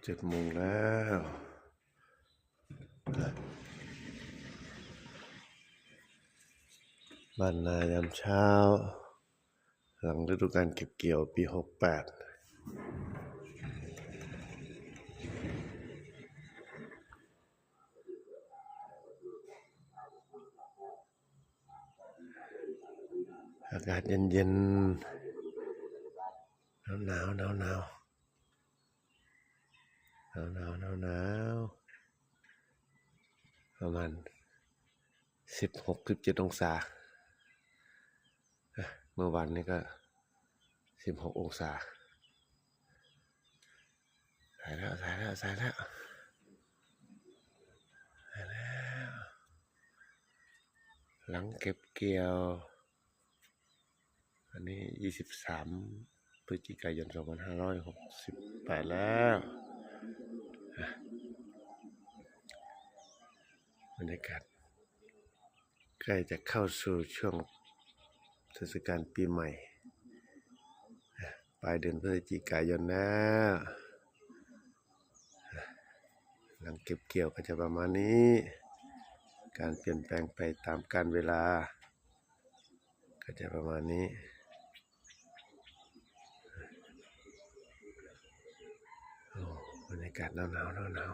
7 โมงแล้วบ้านนายามเช้าหลังฤดูกาลเก็บเกี่ยวปี 68อากาศเย็นๆหนาวประมาณ16-17 องศาเมื่อวานนี้ก็16 องศาใส่แล้วหลังเก็บเกี่ยวอันนี้23 พฤศจิกายน 2568แล้วบรรยากาศใกล้จะเข้าสู่ช่วงเทศกาลปีใหม่ปลายเดือนพฤศจิกายนแล้วหลังเก็บเกี่ยวก็จะประมาณนี้การเปลี่ยนแปลงไปตามกาลเวลาก็จะประมาณนี้บรรยากาศหนาว